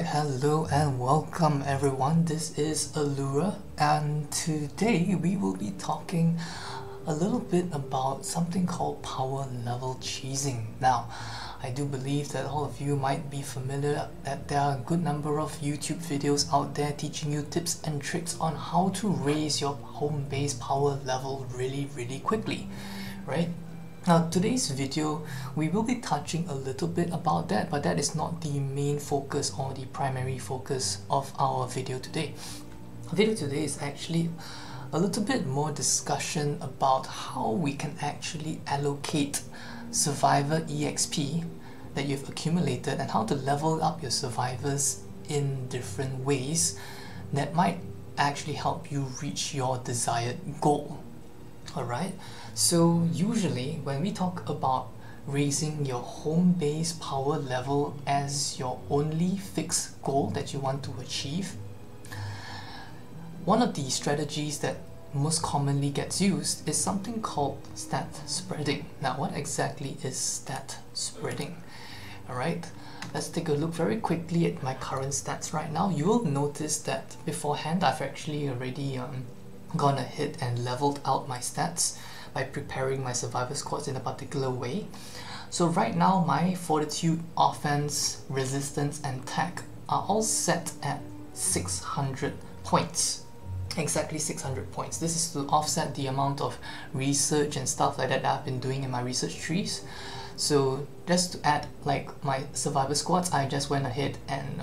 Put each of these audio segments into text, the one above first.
Alright, hello and welcome everyone. This is Allura, and today we will be talking a little bit about something called power level cheesing. Now, I do believe that all of you might be familiar that there are a good number of YouTube videos out there teaching you tips and tricks on how to raise your home base power level really quickly, right? Now, today's video, we will be touching a little bit about that, but that is not the main focus or the primary focus of our video today. The video today is actually a little bit more discussion about how we can actually allocate survivor EXP that you've accumulated and how to level up your survivors in different ways that might actually help you reach your desired goal. Alright, so usually when we talk about raising your home base power level as your only fixed goal that you want to achieve, one of the strategies that most commonly gets used is something called stat spreading. Now, what exactly is stat spreading? Alright, let's take a look very quickly at my current stats right now. You will notice that beforehand I've actually already gone ahead and leveled out my stats by preparing my survivor squads in a particular way. So right now my fortitude, offense, resistance and tech are all set at 600 points. Exactly 600 points. This is to offset the amount of research and stuff like that I've been doing in my research trees. So just to add, like my survivor squads, I just went ahead and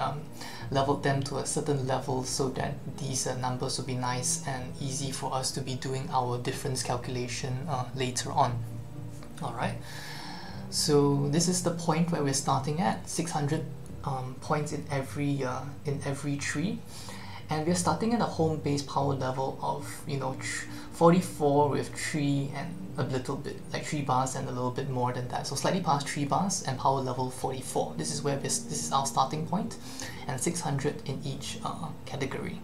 leveled them to a certain level so that these numbers will be nice and easy for us to be doing our difference calculation later on. Alright, so this is the point where we're starting at 600 points in every tree, and we're starting at a home base power level of 44 with 3 and a little bit, like 3 bars and a little bit more than that. So slightly past 3 bars and power level 44. This is where this is our starting point, and 600 in each category.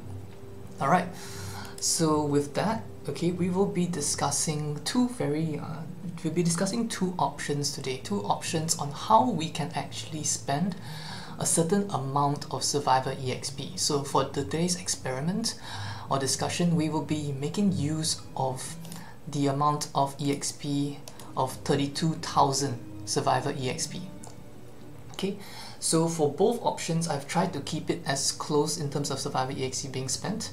Alright, so with that, okay, we will be discussing two options today. Two options on how we can actually spend a certain amount of survivor EXP. So for today's experiment or discussion, we will be making use of the amount of EXP of 32,000 survivor EXP. Okay, so for both options, I've tried to keep it as close in terms of survivor EXP being spent.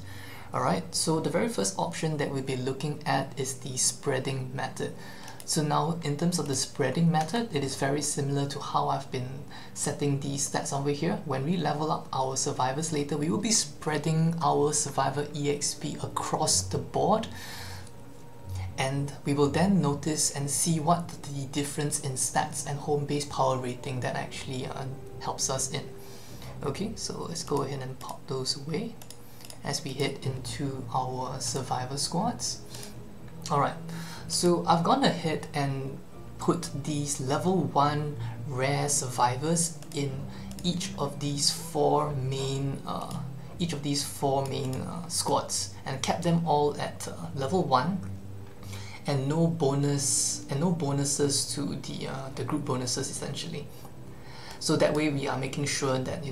Alright, so the very first option that we'll be looking at is the spreading method. So now, in terms of the spreading method, it is very similar to how I've been setting these stats over here. When we level up our survivors later, we will be spreading our survivor EXP across the board, and we will then notice and see what the difference in stats and home base power rating that actually helps us in. Okay, so let's go ahead and pop those away as we head into our survivor squads. Alright, so I've gone ahead and put these level 1 rare survivors in each of these four main squads, and kept them all at level 1, and no bonuses to the group bonuses essentially. So that way we are making sure that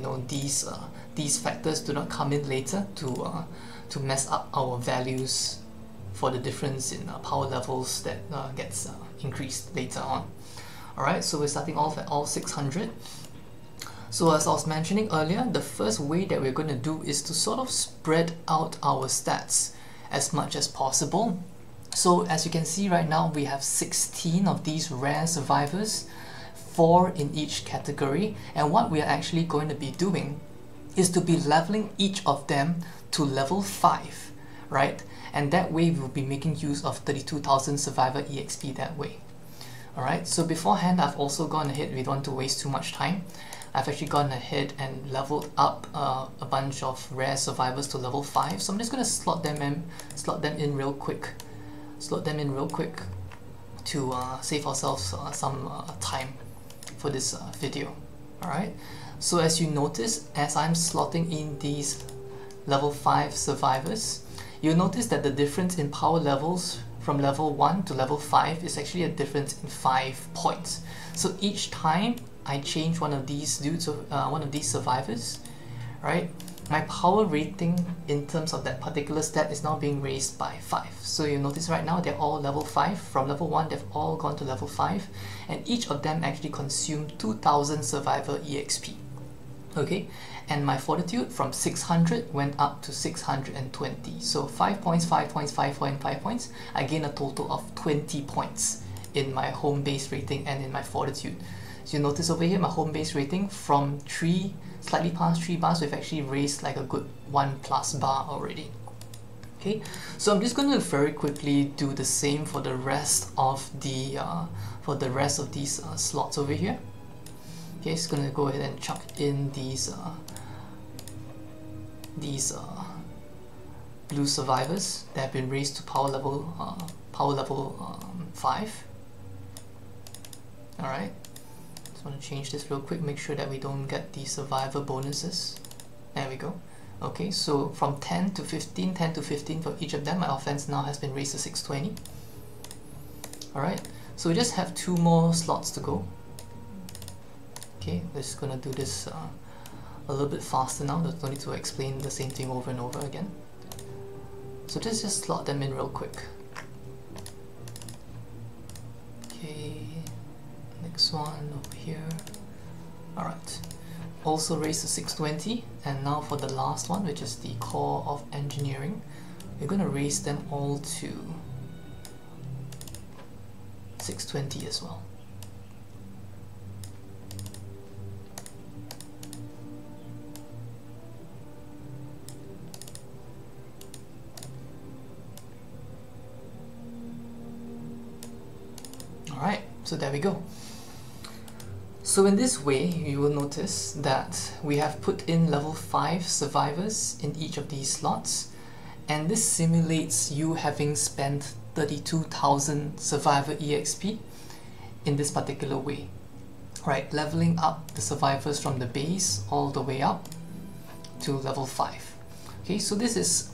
these factors do not come in later to mess up our values for the difference in power levels that gets increased later on. Alright, so we're starting off at all 600. So as I was mentioning earlier, the first way that we're going to do is to sort of spread out our stats as much as possible. So as you can see right now, we have 16 of these rare survivors, 4 in each category, and what we are actually going to be doing is to be leveling each of them to level 5, right? And that way we will be making use of 32,000 survivor EXP that way. Alright, so beforehand I've also gone ahead, we don't want to waste too much time, I've actually gone ahead and leveled up a bunch of rare survivors to level 5, so I'm just going to slot them in real quick to save ourselves some time for this video. Alright, so as you notice, as I'm slotting in these level 5 survivors, you'll notice that the difference in power levels from level 1 to level 5 is actually a difference in 5 points. So each time I change one of these dudes, one of these survivors, right? My power rating in terms of that particular stat is now being raised by 5. So you notice right now they're all level 5. From level 1 they've all gone to level 5, and each of them actually consume 2000 survivor EXP. Okay, and my fortitude from 600 went up to 620. So 5 points, 5 points, 5 points, 5 points. I gain a total of 20 points in my home base rating and in my fortitude. So you notice over here my home base rating from 3, slightly past 3 bars, we've actually raised like a good 1+ bar already. Okay, so I'm just going to very quickly do the same for the rest of the these slots over here. Okay, just going to go ahead and chuck in these blue survivors that have been raised to power level 5. All right. Just want to change this real quick, make sure that we don't get the survivor bonuses. There we go. Okay, so from 10 to 15, 10 to 15 for each of them, my offense now has been raised to 620. Alright, so we just have 2 more slots to go. Okay, we're just gonna do this a little bit faster now, there's no need to explain the same thing over and over again. So just slot them in real quick. Okay. Next one over here. Alright, also raised to 620, and now for the last one, which is the core of engineering, we're going to raise them all to 620 as well. Alright, so there we go. So in this way, you will notice that we have put in level 5 survivors in each of these slots, and this simulates you having spent 32,000 survivor EXP in this particular way. Right, leveling up the survivors from the base all the way up to level 5. Okay, so this is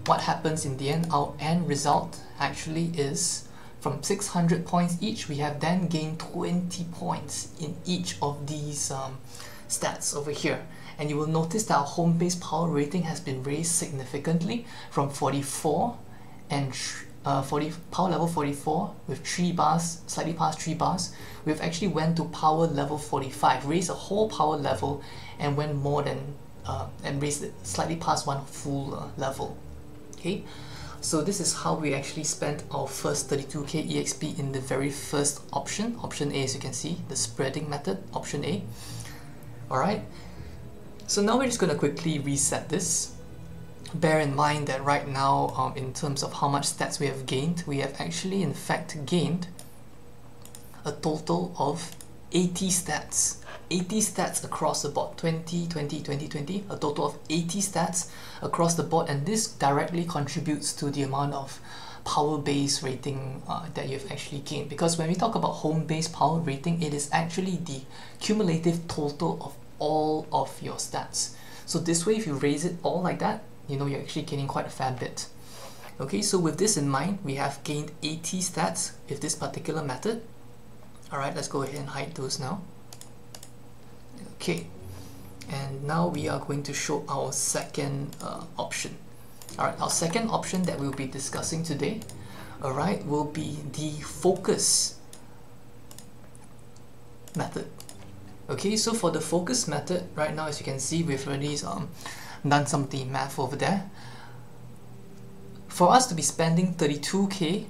what happens in the end. Our end result actually is from 600 points each, we have then gained 20 points in each of these stats over here. And you will notice that our home base power rating has been raised significantly from 44 and power level 44 with 3 bars, slightly past 3 bars. We've actually went to power level 45, raised a whole power level, and went more than and raised it slightly past 1 full level. Okay. So this is how we actually spent our first 32k EXP in the very first option. Option A, as you can see, the spreading method, option A. Alright, so now we're just going to quickly reset this. Bear in mind that right now, in terms of how much stats we have gained, we have actually in fact gained a total of 80 stats. 80 stats across the board, 20, 20, 20, 20, a total of 80 stats across the board, and this directly contributes to the amount of power base rating that you've actually gained. Because when we talk about home base power rating, it is actually the cumulative total of all of your stats. So this way, if you raise it all like that, you know you're actually gaining quite a fair bit. Okay, so with this in mind, we have gained 80 stats with this particular method. Alright, let's go ahead and hide those now. Okay, and now we are going to show our second option. Alright, our second option that we'll be discussing today, alright, will be the focus method. Okay, so for the focus method, right now as you can see, we've already done some of the math over there. For us to be spending 32k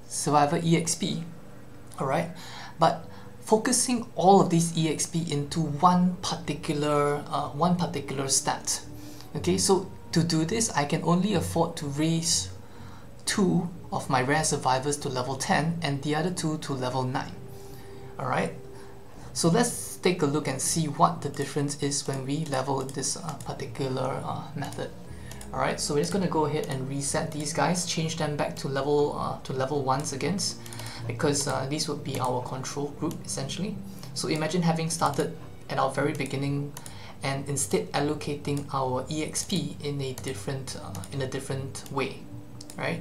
survivor EXP, alright, but focusing all of these EXP into one particular stat. Okay, so to do this, I can only afford to raise 2 of my rare survivors to level 10 and the other 2 to level 9. Alright, so let's take a look and see what the difference is when we level this particular method. Alright, so we're just going to go ahead and reset these guys, change them back to level 1s again, because these would be our control group essentially. So imagine having started at our very beginning and instead allocating our EXP in a different way, right?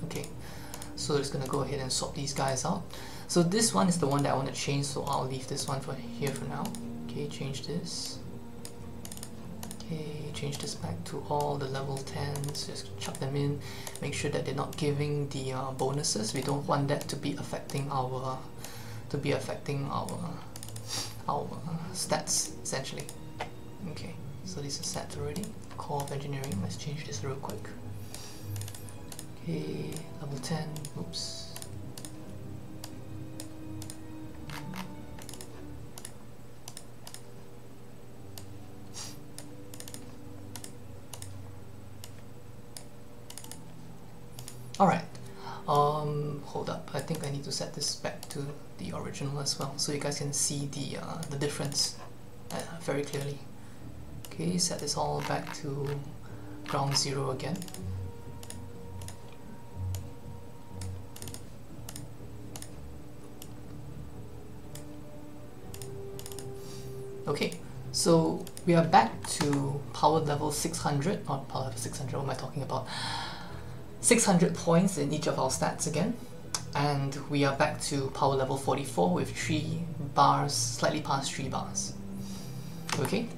Okay, so just gonna go ahead and swap these guys out. So this one is the one that I want to change, so I'll leave this one for here for now. Okay, change this. Okay, change this back to all the level 10s, just chuck them in, make sure that they're not giving the bonuses. We don't want that to be affecting our our stats essentially. Okay, so these are set already. Core of engineering, let's change this real quick. Okay, level 10, oops. Alright, hold up, I think I need to set this back to the original as well, so you guys can see the difference very clearly. Okay, set this all back to ground zero again. Okay, so we are back to power level 600, not power level 600, what am I talking about? 600 points in each of our stats again, and we are back to power level 44 with 3 bars, slightly past 3 bars. Okay,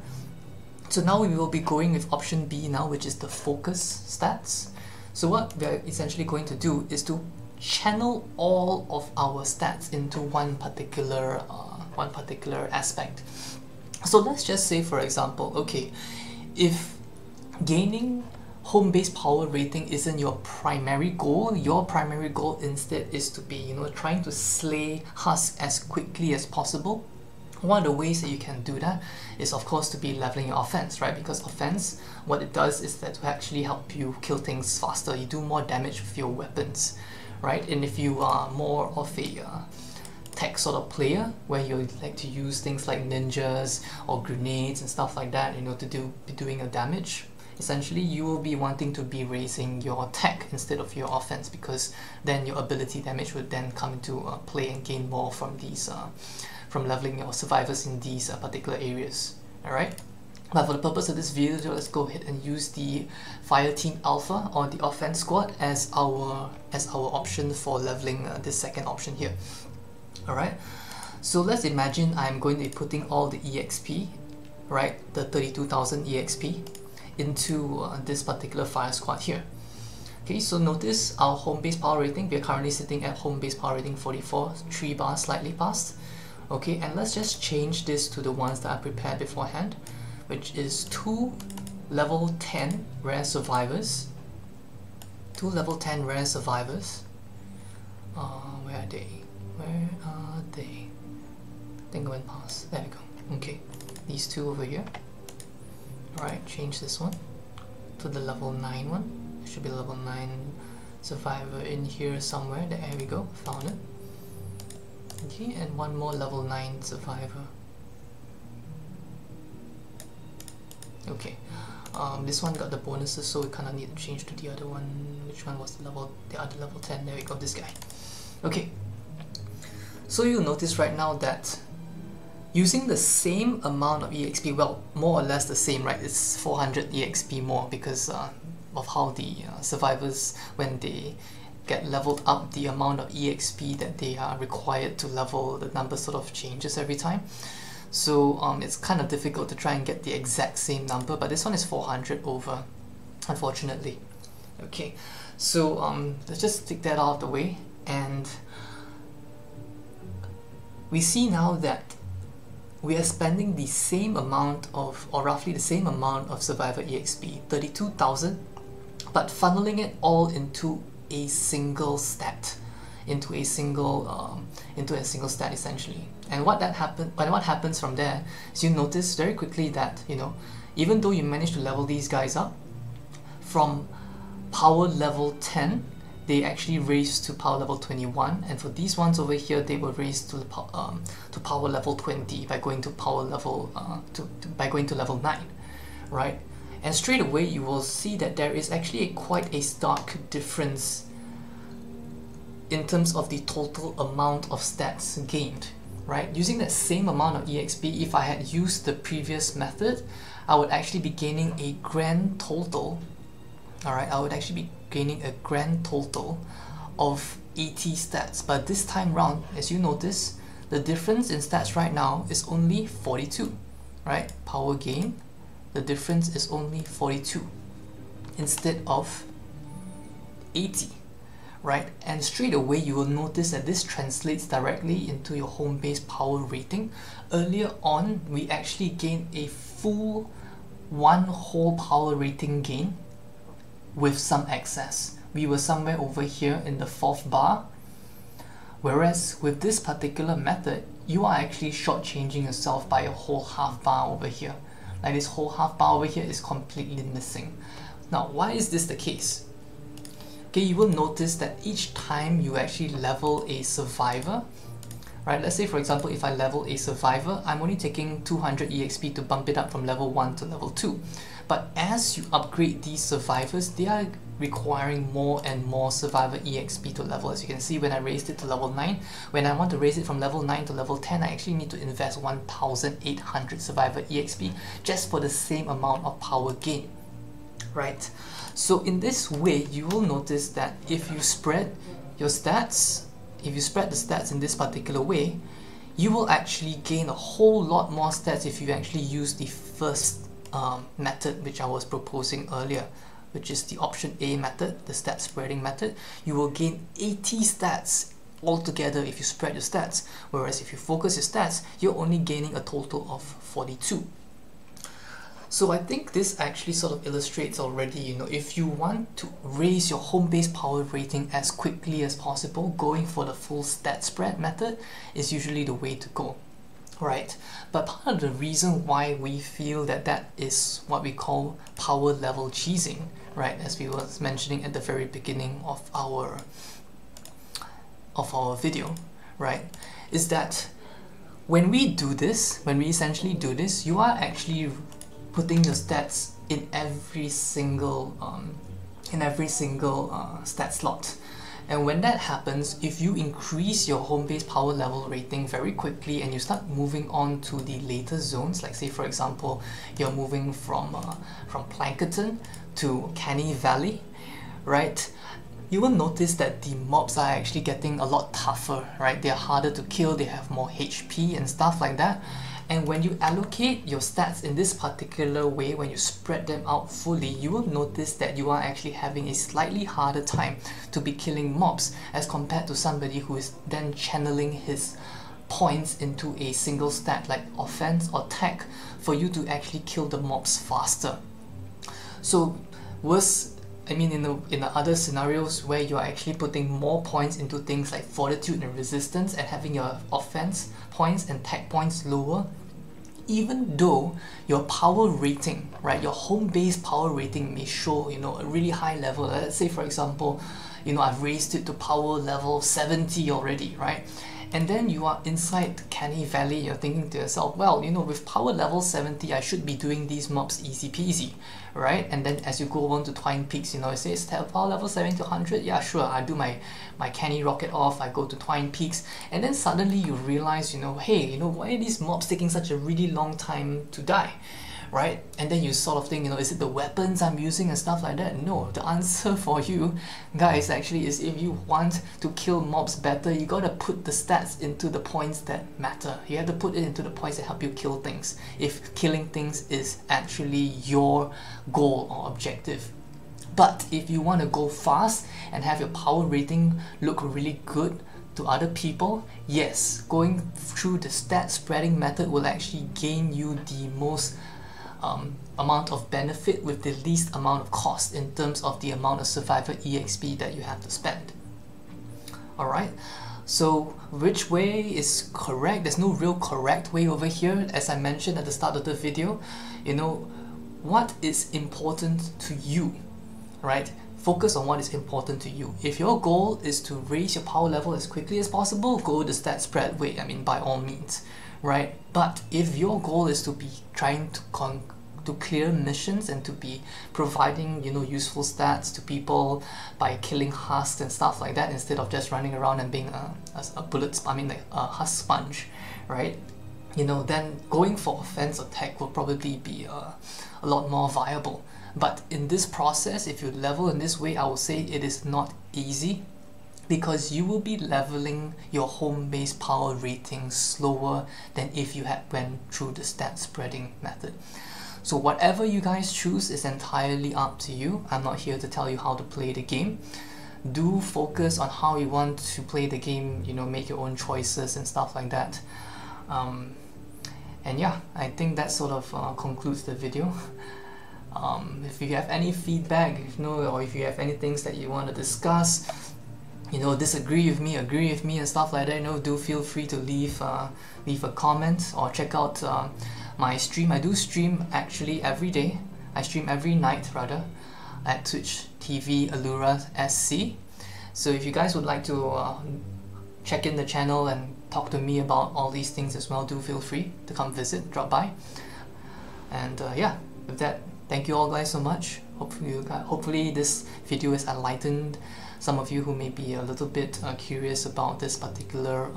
so now we will be going with option B now, which is the focus stats. So what we're essentially going to do is to channel all of our stats into one particular aspect. So let's just say, for example, okay, if gaining home-based power rating isn't your primary goal, your primary goal instead is to be, trying to slay husks as quickly as possible. One of the ways that you can do that is, of course, to be leveling your offense, right? Because offense, what it does is that to actually help you kill things faster, you do more damage with your weapons, right? And if you are more of a tech sort of player, where you like to use things like ninjas or grenades and stuff like that, to be doing a damage, essentially you will be wanting to be raising your tech instead of your offense, because then your ability damage would then come into play and gain more from these from leveling your survivors in these particular areas. Alright, but for the purpose of this video, let's go ahead and use the Fire Team Alpha or the Offense Squad as our option for leveling this second option here. Alright, so let's imagine I'm going to be putting all the EXP, right, the 32,000 EXP into this particular fire squad here. Okay, so notice our home-based power rating, we are currently sitting at home-based power rating 44, 3 bars slightly past. Okay, and let's just change this to the ones that I prepared beforehand, which is 2 level 10 rare survivors. 2 level 10 rare survivors. Where are they? Where are they? I think I went past. There we go. Okay, these 2 over here. Alright, change this one to the level 9 one. There should be a level 9 survivor in here somewhere. There we go, found it. Okay, and one more level 9 survivor. Okay, this one got the bonuses, so we kind of need to change to the other one. Which one was the other level 10? There we go, this guy. Okay, so you'll notice right now that using the same amount of EXP, well, more or less the same, right? It's 400 EXP more because of how the survivors, when they get leveled up, the amount of EXP that they are required to level, the number sort of changes every time. So it's kind of difficult to try and get the exact same number, but this one is 400 over, unfortunately. Okay, so let's just take that out of the way, and we see now that we are spending the same amount of, or roughly the same amount of survivor EXP, 32,000, but funneling it all into a single stat, into a single stat essentially. And what happens from there is you notice very quickly that, even though you manage to level these guys up from power level 10, they actually raise to power level 21, and for these ones over here, they were raised to power level 20 by going to power level by going to level 9, right? And straight away you will see that there is actually quite a stark difference in terms of the total amount of stats gained, right? Using that same amount of EXP, if I had used the previous method, I would actually be gaining a grand total. Alright, I would actually be gaining a grand total of 80 stats, but this time round, as you notice, the difference in stats right now is only 42, right? Power gain the difference is only 42 instead of 80, right? And straight away you will notice that this translates directly into your home base power rating. Earlier on, we actually gained a full one whole power rating gain with some excess. We were somewhere over here in the 4th bar, whereas with this particular method, you are actually shortchanging yourself by a whole half bar over here. Like this whole half bar over here is completely missing. Now, why is this the case? Okay, you will notice that each time you actually level a survivor, right? Let's say for example, if I level a survivor, I'm only taking 200 EXP to bump it up from level 1 to level 2. But as you upgrade these survivors, they are requiring more and more survivor EXP to level. As you can see, when I raised it to level 9, when I want to raise it from level 9 to level 10, I actually need to invest 1800 survivor EXP just for the same amount of power gain, right? So in this way, you will notice that if you spread your stats, if you spread the stats in this particular way, you will actually gain a whole lot more stats if you actually use the first method which I was proposing earlier, which is the option A method, the stat spreading method. You will gain 80 stats altogether if you spread your stats, whereas if you focus your stats, you're only gaining a total of 42. So I think this actually sort of illustrates already, you know, if you want to raise your home base power rating as quickly as possible, going for the full stat spread method is usually the way to go, right? But part of the reason why we feel that that is what we call power level cheesing, right, as we were mentioning at the very beginning of our video, right, is that when we do this, when we essentially do this, you are actually putting your stats in every single stat slot. And when that happens, if you increase your home base power level rating very quickly and you start moving on to the later zones, like say for example, you're moving from Plankerton to Canny Valley, right? You will notice that the mobs are actually getting a lot tougher, right? They're harder to kill, they have more HP and stuff like that. And when you allocate your stats in this particular way, when you spread them out fully, you will notice that you are actually having a slightly harder time to be killing mobs as compared to somebody who is then channeling his points into a single stat like offense or tech for you to actually kill the mobs faster. So in the other scenarios where you're actually putting more points into things like fortitude and resistance and having your offense points and tech points lower, even though your power rating, right, your home base power rating may show, you know, a really high level. Let's say for example, you know, I've raised it to power level 70 already, right? And then you are inside Canny Valley, you're thinking to yourself, well, you know, with power level 70, I should be doing these mobs easy peasy, right? And then as you go on to Twine Peaks, you know, it says power level 70 to 100, yeah, sure, I do my Canny Rocket off, I go to Twine Peaks, and then suddenly you realize, you know, hey, you know, why are these mobs taking such a really long time to die? Right? And then you sort of think, you know, is it the weapons I'm using and stuff like that? No, the answer for you guys actually is, if you want to kill mobs better, you gotta put the stats into the points that matter. You have to put it into the points that help you kill things, if killing things is actually your goal or objective. But if you want to go fast and have your power rating look really good to other people, yes, going through the stat spreading method will actually gain you the most amount of benefit with the least amount of cost in terms of the amount of survivor EXP that you have to spend. Alright, so which way is correct? There's no real correct way over here. As I mentioned at the start of the video, you know, what is important to you, right? Focus on what is important to you. If your goal is to raise your power level as quickly as possible, go the stat spread way, I mean, by all means, right? But if your goal is to be trying to clear missions and to be providing, you know, useful stats to people by killing husks and stuff like that, instead of just running around and being a husk sponge, right? You know, then going for offense or tech will probably be a lot more viable. But in this process, if you level in this way, I will say it is not easy, because you will be leveling your home base power rating slower than if you had went through the stat spreading method. So whatever you guys choose is entirely up to you. I'm not here to tell you how to play the game. Do focus on how you want to play the game, you know, make your own choices and stuff like that. And yeah, I think that sort of concludes the video. If you have any feedback, or if you have any things that you want to discuss, you know, disagree with me, agree with me and stuff like that, you know, do feel free to leave a comment or check out my stream. I do stream actually every day. I stream every night rather at Twitch TV Allura SC. So if you guys would like to check in the channel and talk to me about all these things as well, do feel free to come visit, drop by. And yeah, with that, thank you all guys so much. Hopefully this video has enlightened some of you who may be a little bit curious about this particular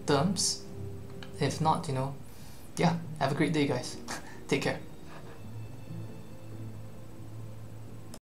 terms. If not, you know, yeah, have a great day guys. Take care.